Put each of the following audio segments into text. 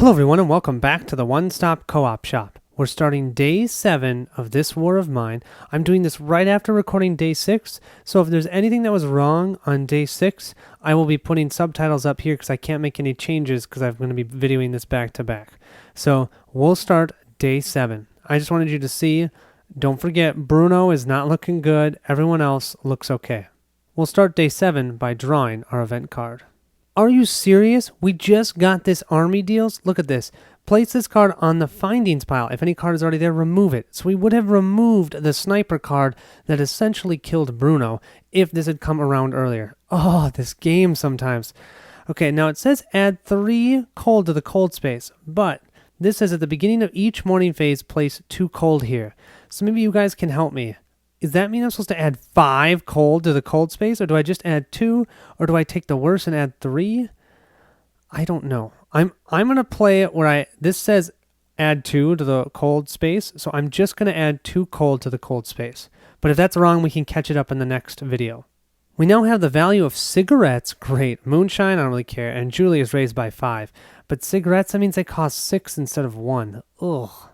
Hello everyone and welcome back to the One Stop Co-op Shop. We're starting day 7 of this war of mine. I'm doing this right after recording day 6, so if there's anything that was wrong on day 6, I will be putting subtitles up here because I can't make any changes because I'm going to be videoing this back to back. So we'll start day 7. I just wanted you to see, don't forget, Bruno is not looking good. Everyone else looks okay. We'll start day 7 by drawing our event card. Are you serious? We just got this army deals? Look at this. Place this card on the findings pile. If any card is already there, remove it. So we would have removed the sniper card that essentially killed Bruno if this had come around earlier. Oh, this game sometimes. Okay, now it says add 3 cold to the cold space, but this says at the beginning of each morning phase, place 2 cold here. So maybe you guys can help me. Does that mean I'm supposed to add 5 cold to the cold space, or do I just add 2, or do I take the worst and add 3? I don't know. I'm gonna play it where this says add 2 to the cold space, so I'm just gonna add 2 cold to the cold space. But if that's wrong, we can catch it up in the next video. We now have the value of cigarettes. Great. Moonshine, I don't really care, and Julie is raised by 5. But cigarettes, that means they cost 6 instead of 1. Ugh.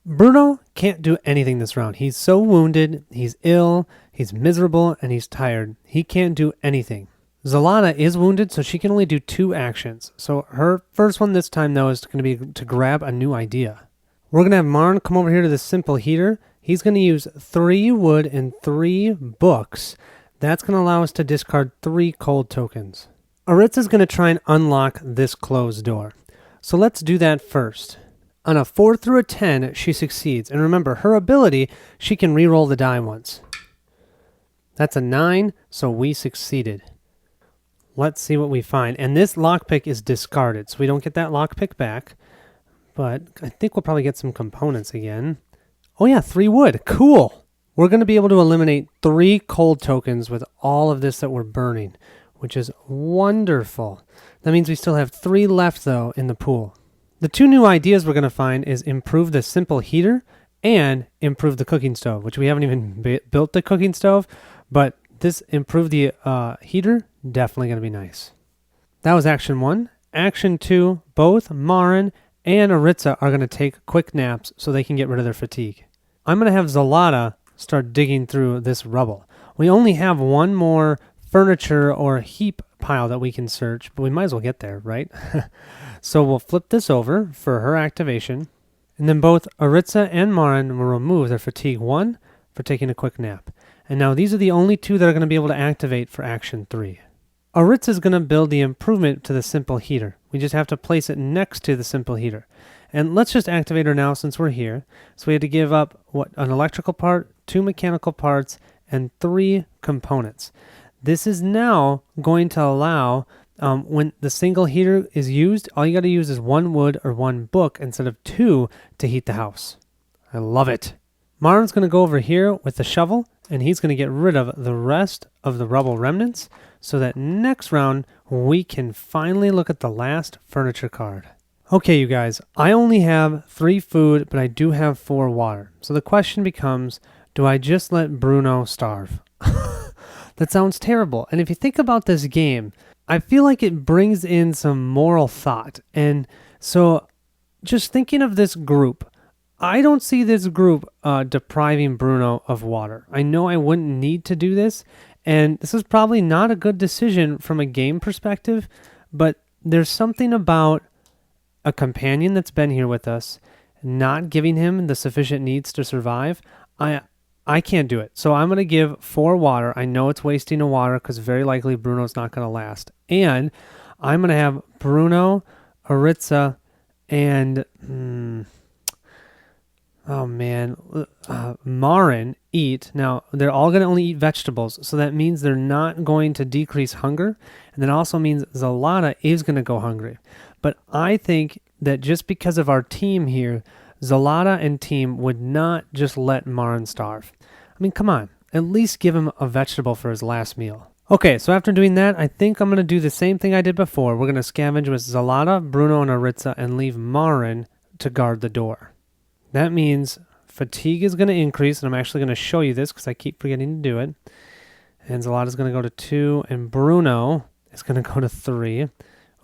Bruno can't do anything this round. He's so wounded, he's ill, he's miserable, and he's tired. He can't do anything. Zalana is wounded, so she can only do 2 actions. So her first one this time, though, is going to be to grab a new idea. We're going to have Marn come over here to the simple heater. He's going to use 3 wood and 3 books. That's going to allow us to discard 3 cold tokens. Aritza's going to try and unlock this closed door. So let's do that first. On a 4 through a 10, she succeeds. And remember, her ability, she can re-roll the die once. That's a 9, so we succeeded. Let's see what we find. And this lockpick is discarded, so we don't get that lockpick back. But I think we'll probably get some components again. Oh yeah, 3 wood. Cool. We're going to be able to eliminate 3 cold tokens with all of this that we're burning, which is wonderful. That means we still have 3 left, though, in the pool. The 2 new ideas we're going to find is improve the simple heater and improve the cooking stove, which we haven't even built the cooking stove, but this improve the heater, definitely going to be nice. That was action 1. Action 2, both Marin and Aritza are going to take quick naps so they can get rid of their fatigue. I'm going to have Zalata start digging through this rubble. We only have 1 more furniture or heap pile that we can search, but we might as well get there, right? So we'll flip this over for her activation, and then both Aritza and Marin will remove their fatigue 1 for taking a quick nap. And now these are the only 2 that are going to be able to activate for action 3. Aritza is going to build the improvement to the simple heater. We just have to place it next to the simple heater. And let's just activate her now since we're here. So we had to give up an electrical part, 2 mechanical parts, and 3 components. This is now going to allow, when the single heater is used, all you got to use is 1 wood or 1 book instead of 2 to heat the house. I love it. Marin's going to go over here with the shovel, and he's going to get rid of the rest of the rubble remnants so that next round we can finally look at the last furniture card. Okay, you guys, I only have 3 food, but I do have 4 water. So the question becomes, do I just let Bruno starve? That sounds terrible. And if you think about this game, I feel like it brings in some moral thought. And so just thinking of this group, I don't see this group depriving Bruno of water. I know I wouldn't need to do this, and this is probably not a good decision from a game perspective, but there's something about a companion that's been here with us, not giving him the sufficient needs to survive. I can't do it. So I'm going to give 4 water. I know it's wasting a water because very likely Bruno's not going to last. And I'm going to have Bruno, Aritza, and Marin eat. Now, they're all going to only eat vegetables, so that means they're not going to decrease hunger, and that also means Zalata is going to go hungry. But I think that just because of our team here, Zalata and team would not just let Marin starve. I mean, come on, at least give him a vegetable for his last meal. Okay, so after doing that, I think I'm going to do the same thing I did before. We're going to scavenge with Zalata, Bruno, and Aritza and leave Marin to guard the door. That means fatigue is going to increase, and I'm actually going to show you this because I keep forgetting to do it. And Zalata's going to go to 2, and Bruno is going to go to 3.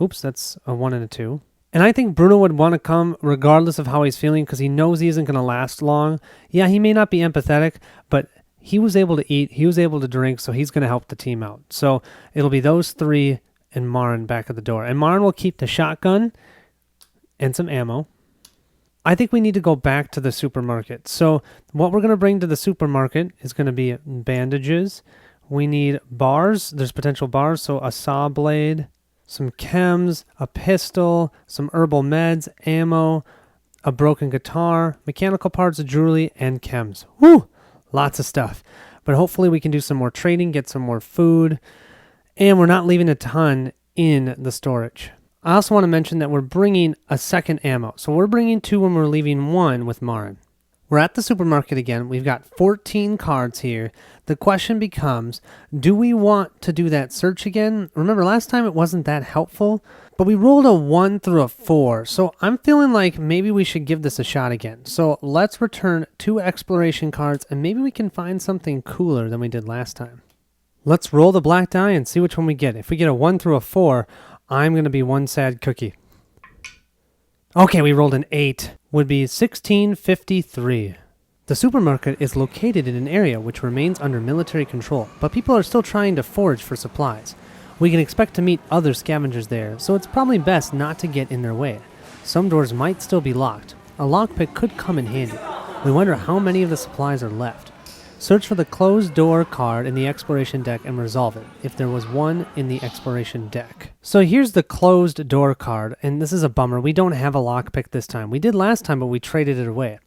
Oops, that's a 1 and a 2. And I think Bruno would want to come regardless of how he's feeling because he knows he isn't going to last long. Yeah, he may not be empathetic, but he was able to eat, he was able to drink, so he's going to help the team out. So it'll be those three and Marin back at the door. And Marin will keep the shotgun and some ammo. I think we need to go back to the supermarket. So what we're going to bring to the supermarket is going to be bandages. We need bars. There's potential bars, so a saw blade, some chems, a pistol, some herbal meds, ammo, a broken guitar, mechanical parts, jewelry, and chems. Woo! Lots of stuff. But hopefully we can do some more trading, get some more food, and we're not leaving a ton in the storage. I also want to mention that we're bringing a second ammo. So we're bringing 2 when we're leaving 1 with Marin. We're at the supermarket again. We've got 14 cards here. The question becomes, do we want to do that search again? Remember, last time it wasn't that helpful, but we rolled a 1 through a 4. So I'm feeling like maybe we should give this a shot again. So let's return 2 exploration cards, and maybe we can find something cooler than we did last time. Let's roll the black die and see which one we get. If we get a 1 through a 4, I'm going to be one sad cookie. Okay, we rolled an 8. Would be 1653. The supermarket is located in an area which remains under military control, but people are still trying to forage for supplies. We can expect to meet other scavengers there, so it's probably best not to get in their way. Some doors might still be locked. A lockpick could come in handy. We wonder how many of the supplies are left. Search for the closed door card in the exploration deck and resolve it, if there was one in the exploration deck. So here's the closed door card, and this is a bummer. We don't have a lockpick this time. We did last time, but we traded it away.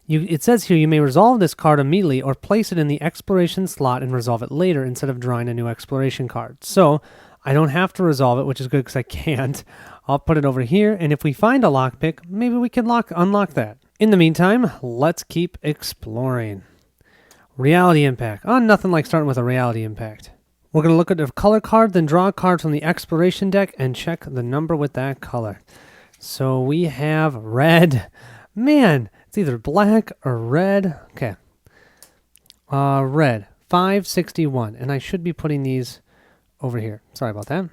It says here you may resolve this card immediately or place it in the exploration slot and resolve it later instead of drawing a new exploration card. So I don't have to resolve it, which is good because I can't. I'll put it over here, and if we find a lockpick, maybe we can unlock that. In the meantime, let's keep exploring. Reality impact. Oh, nothing like starting with a reality impact. We're going to look at a color card, then draw a card from the exploration deck and check the number with that color. So we have red. Man, it's either black or red. Okay. Red. 561. And I should be putting these over here. Sorry about that.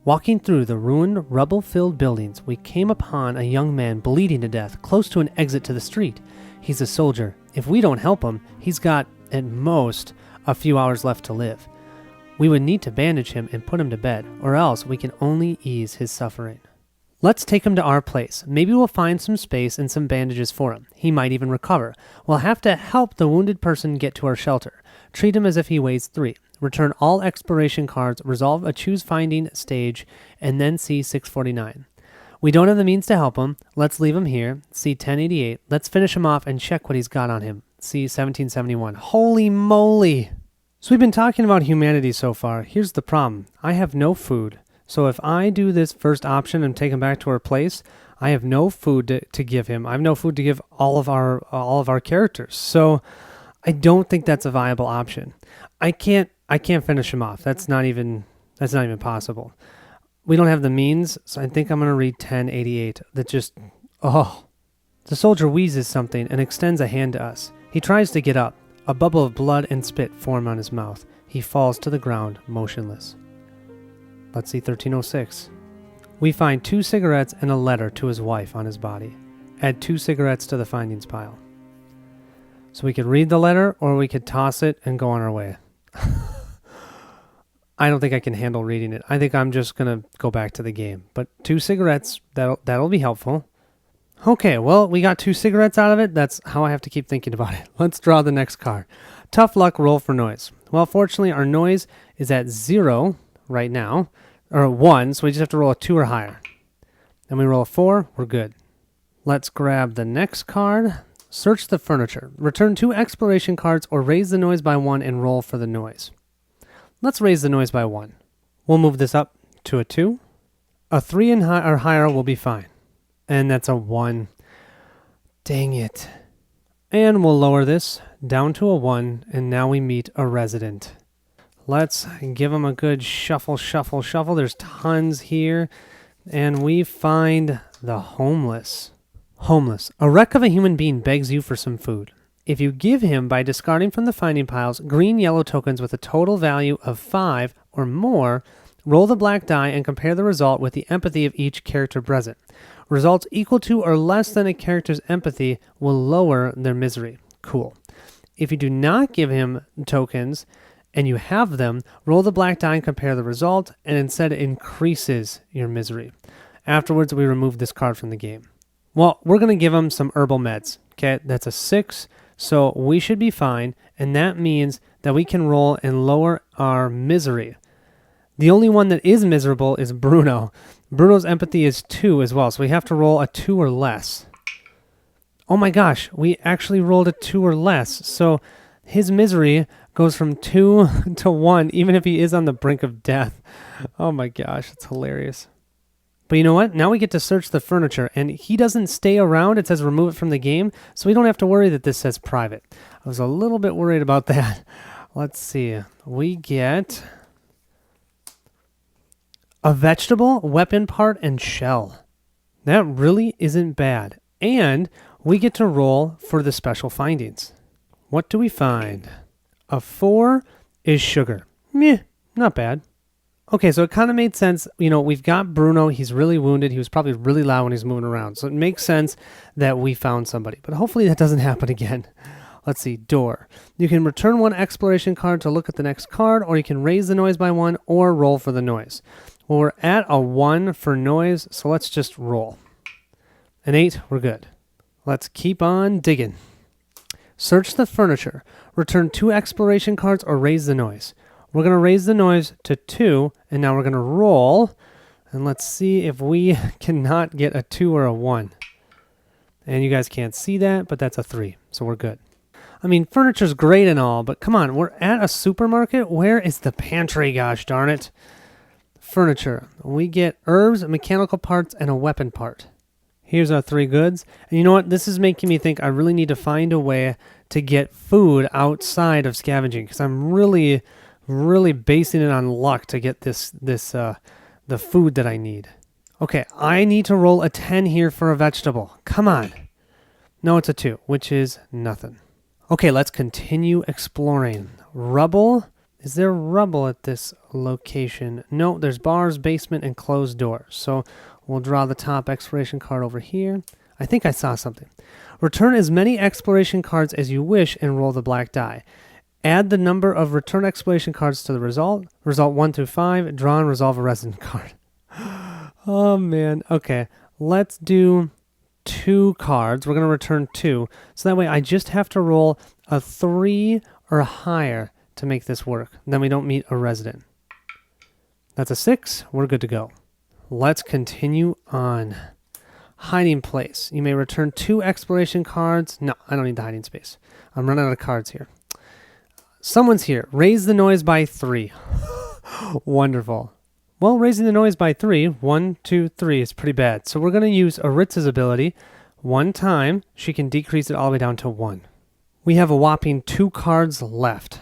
Walking through the ruined, rubble-filled buildings, we came upon a young man bleeding to death close to an exit to the street. He's a soldier. If we don't help him, he's got, at most, a few hours left to live. We would need to bandage him and put him to bed, or else we can only ease his suffering. Let's take him to our place. Maybe we'll find some space and some bandages for him. He might even recover. We'll have to help the wounded person get to our shelter. Treat him as if he weighs 3. Return all exploration cards, resolve a choose finding stage, and then see 649. We don't have the means to help him. Let's leave him here. See 1088. Let's finish him off and check what he's got on him. See 1771. Holy moly! So we've been talking about humanity so far. Here's the problem. I have no food. So if I do this first option and take him back to our place, I have no food to give him. I have no food to give all of our characters. So I don't think that's a viable option. I can't finish him off. That's not even possible. We don't have the means, so I think I'm going to read 1088. The soldier wheezes something and extends a hand to us. He tries to get up. A bubble of blood and spit form on his mouth. He falls to the ground, motionless. Let's see 1306. We find 2 cigarettes and a letter to his wife on his body. Add 2 cigarettes to the findings pile. So we could read the letter, or we could toss it and go on our way. I don't think I can handle reading it. I think I'm just going to go back to the game. But 2 cigarettes, that'll be helpful. Okay, well, we got 2 cigarettes out of it. That's how I have to keep thinking about it. Let's draw the next card. Tough luck, roll for noise. Well, fortunately, our noise is at 0 right now, or 1, so we just have to roll a 2 or higher. Then we roll a 4, we're good. Let's grab the next card. Search the furniture. Return 2 exploration cards or raise the noise by 1 and roll for the noise. Let's raise the noise by 1. We'll move this up to a 2. A 3 or higher will be fine. And that's a 1. Dang it. And we'll lower this down to a 1, and now we meet a resident. Let's give him a good shuffle. There's tons here. And we find the homeless. Homeless. A wreck of a human being begs you for some food. If you give him, by discarding from the finding piles, green-yellow tokens with a total value of 5 or more, roll the black die and compare the result with the empathy of each character present. Results equal to or less than a character's empathy will lower their misery. Cool. If you do not give him tokens and you have them, roll the black die and compare the result, and instead it increases your misery. Afterwards, we remove this card from the game. Well, we're going to give him some herbal meds. Okay, that's a 6, so we should be fine, and that means that we can roll and lower our misery. The only one that is miserable is Bruno. Bruno's empathy is 2 as well, so we have to roll a 2 or less. Oh my gosh, we actually rolled a 2 or less, so his misery goes from 2 to 1, even if he is on the brink of death. Oh my gosh, it's hilarious. But you know what? Now we get to search the furniture, and he doesn't stay around. It says remove it from the game, so we don't have to worry that this says private. I was a little bit worried about that. Let's see. We get a vegetable, weapon part, and shell. That really isn't bad. And we get to roll for the special findings. What do we find? A 4 is sugar. Meh, not bad. Okay, so it kind of made sense. You know, we've got Bruno. He's really wounded. He was probably really loud when he's moving around. So it makes sense that we found somebody. But hopefully that doesn't happen again. Let's see, door. You can return 1 exploration card to look at the next card, or you can raise the noise by 1 or roll for the noise. Well, we're at a 1 for noise, so let's just roll. An 8, we're good. Let's keep on digging. Search the furniture. Return 2 exploration cards or raise the noise. We're going to raise the noise to 2, and now we're going to roll, and let's see if we cannot get a 2 or a 1. And you guys can't see that, but that's a 3, so we're good. I mean, furniture's great and all, but come on, we're at a supermarket? Where is the pantry, gosh darn it? Furniture. We get herbs, mechanical parts, and a weapon part. Here's our 3 goods. And you know what? This is making me think I really need to find a way to get food outside of scavenging, because I'm really basing it on luck to get the food that I need. Okay, I need to roll a 10 here for a vegetable. Come on. No, it's a 2, which is nothing. Okay, let's continue exploring. Rubble. Is there rubble at this location? No, there's bars, basement, and closed doors. So we'll draw the top exploration card over here. I think I saw something. Return as many exploration cards as you wish and roll the black die. Add the number of return exploration cards to the result. Result 1 through 5. Draw and resolve a resident card. Oh, man. Okay. Let's do 2 cards. We're going to return 2. So that way I just have to roll a 3 or higher to make this work. Then we don't meet a resident. That's a 6. We're good to go. Let's continue on. Hiding place. You may return 2 exploration cards. No, I don't need the hiding space. I'm running out of cards here. Someone's here. Raise the noise by 3. Wonderful. Well, raising the noise by 3, 1, 2, 3 is pretty bad. So we're going to use Aritz's ability. 1 time, she can decrease it all the way down to 1. We have a whopping 2 cards left.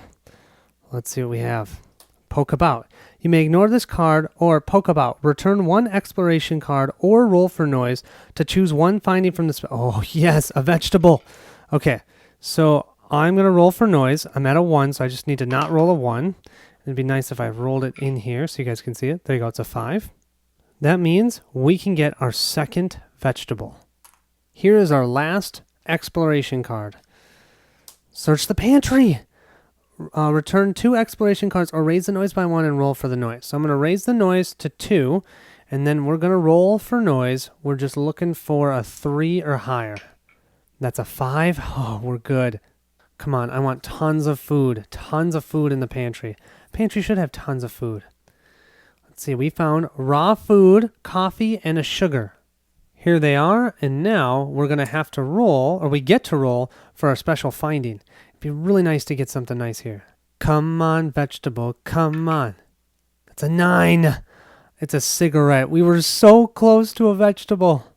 Let's see what we have. Poke about. You may ignore this card or poke about. Return 1 exploration card or roll for noise to choose 1 finding from the... Oh, yes, a vegetable. Okay, so I'm going to roll for noise. I'm at a 1, so I just need to not roll a 1. It'd be nice if I rolled it in here so you guys can see it. There you go, it's a 5. That means we can get our second vegetable. Here is our last exploration card. Search the pantry. Return 2 exploration cards or raise the noise by 1 and roll for the noise. So I'm going to raise the noise to 2, and then we're going to roll for noise. We're just looking for a 3 or higher. That's a 5. Oh, we're good. Come on, I want tons of food in the pantry. Pantry should have tons of food. Let's see, we found raw food, coffee, and a sugar. Here they are, and now we're going to have to roll, or we get to roll, for our special finding. It'd be really nice to get something nice here. Come on, vegetable, come on. That's a 9. It's a cigarette. We were so close to a vegetable.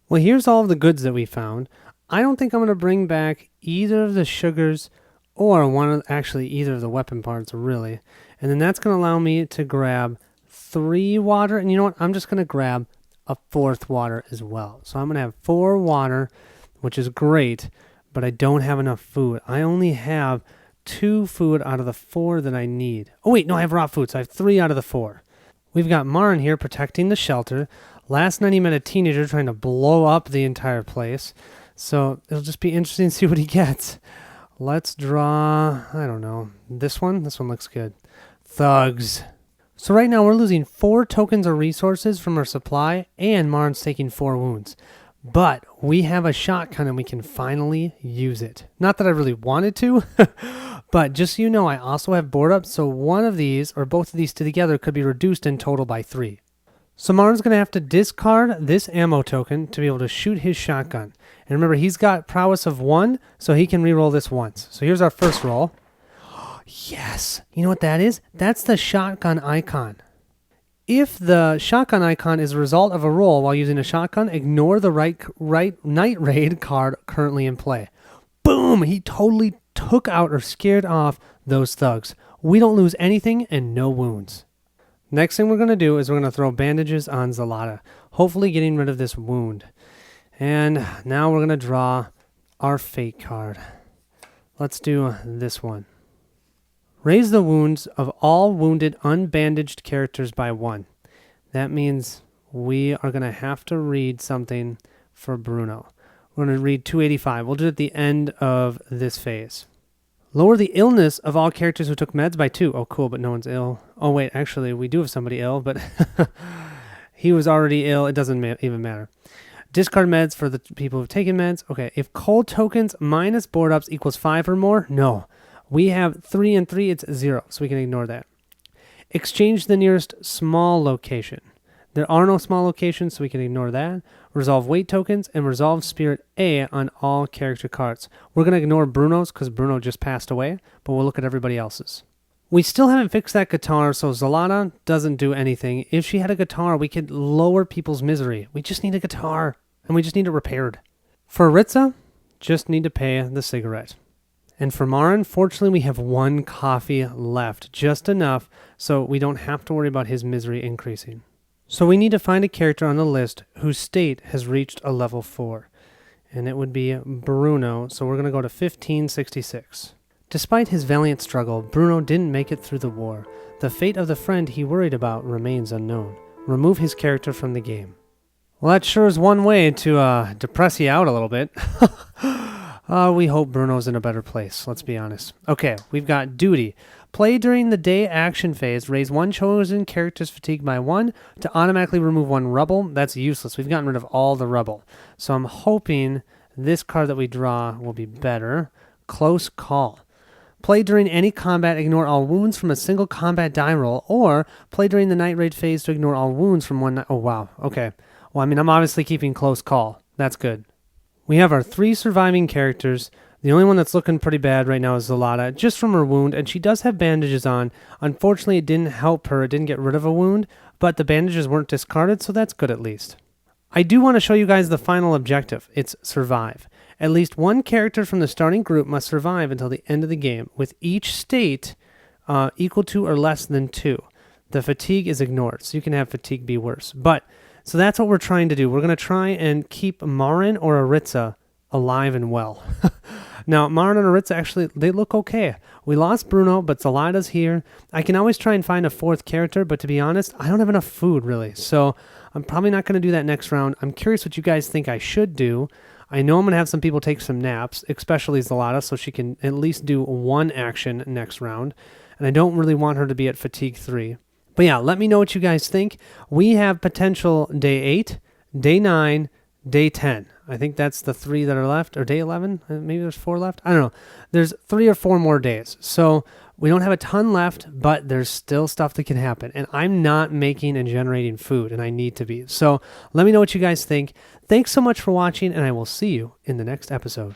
Well, here's all of the goods that we found. I don't think I'm going to bring back either of the sugars or either of the weapon parts, really. And then that's going to allow me to grab 3 water. And you know what? I'm just going to grab a 4th water as well. So I'm going to have 4 water, which is great, but I don't have enough food. I only have 2 food out of the 4 that I need. Oh, wait, no, I have raw food, so I have 3 out of the 4. We've got Marin here protecting the shelter. Last night he met a teenager trying to blow up the entire place. So it'll just be interesting to see what he gets. Let's draw, I don't know, this one? This one looks good. Thugs. So right now we're losing 4 tokens or resources from our supply, and Marin's taking 4 wounds. But we have a shotgun and we can finally use it. Not that I really wanted to, but just so you know, I also have board up, so one of these, or both of these together, could be reduced in total by 3. So Marin's going to have to discard this ammo token to be able to shoot his shotgun. And remember, he's got prowess of 1, so he can reroll this once. So here's our first roll. Yes! You know what that is? That's the shotgun icon. If the shotgun icon is a result of a roll while using a shotgun, ignore the right Night Raid card currently in play. Boom! He totally took out or scared off those thugs. We don't lose anything and no wounds. Next thing we're going to do is we're going to throw bandages on Zalata, hopefully getting rid of this wound. And now we're going to draw our fate card. Let's do this one. Raise the wounds of all wounded unbandaged characters by 1. That means we are going to have to read something for Bruno. We're going to read 285. We'll do it at the end of this phase. Lower the illness of all characters who took meds by 2. Oh, cool, but no one's ill. Oh, wait, actually, we do have somebody ill, but he was already ill. It doesn't even matter. Discard meds for the people who've taken meds. Okay, if cold tokens minus board ups equals 5 or more, no. We have 3 and 3, it's 0, so we can ignore that. Exchange the nearest small location. There are no small locations, so we can ignore that. Resolve weight tokens and resolve spirit A on all character cards. We're going to ignore Bruno's because Bruno just passed away, but we'll look at everybody else's. We still haven't fixed that guitar, so Zalata doesn't do anything. If she had a guitar, we could lower people's misery. We just need a guitar, and we just need it repaired. For Aritza, just need to pay the cigarette. And for Marin, fortunately, we have 1 coffee left, just enough so we don't have to worry about his misery increasing. So we need to find a character on the list whose state has reached a level 4. And it would be Bruno, so we're going to go to 1566. Despite his valiant struggle, Bruno didn't make it through the war. The fate of the friend he worried about remains unknown. Remove his character from the game. Well, that sure is one way to depress you out a little bit. We hope Bruno's in a better place, let's be honest. Okay, we've got duty. Play during the day action phase. Raise 1 chosen character's fatigue by 1 to automatically remove 1 rubble. That's useless. We've gotten rid of all the rubble. So I'm hoping this card that we draw will be better. Close call. Play during any combat, ignore all wounds from a single combat die roll, or play during the night raid phase to ignore all wounds from 1 night. Oh, wow. Okay. Well, I mean, I'm obviously keeping close call. That's good. We have our 3 surviving characters. The only one that's looking pretty bad right now is Zalata, just from her wound, and she does have bandages on. Unfortunately, it didn't help her. It didn't get rid of a wound, but the bandages weren't discarded, so that's good at least. I do want to show you guys the final objective. It's survive. At least 1 character from the starting group must survive until the end of the game, with each state equal to or less than 2. The fatigue is ignored, so you can have fatigue be worse. So that's what we're trying to do. We're going to try and keep Marin or Aritza alive and well. Now, Marin and Aritza, actually, they look okay. We lost Bruno, but Zalata's here. I can always try and find a 4th character, but to be honest, I don't have enough food, really. So I'm probably not going to do that next round. I'm curious what you guys think I should do. I know I'm going to have some people take some naps, especially Zalata, so she can at least do 1 action next round. And I don't really want her to be at fatigue 3. But yeah, let me know what you guys think. We have potential day 8, day 9, day 10. I think that's the 3 that are left, or day 11. Maybe there's 4 left. I don't know. There's 3 or 4 more days. So we don't have a ton left, but there's still stuff that can happen. And I'm not making and generating food, and I need to be. So let me know what you guys think. Thanks so much for watching, and I will see you in the next episode.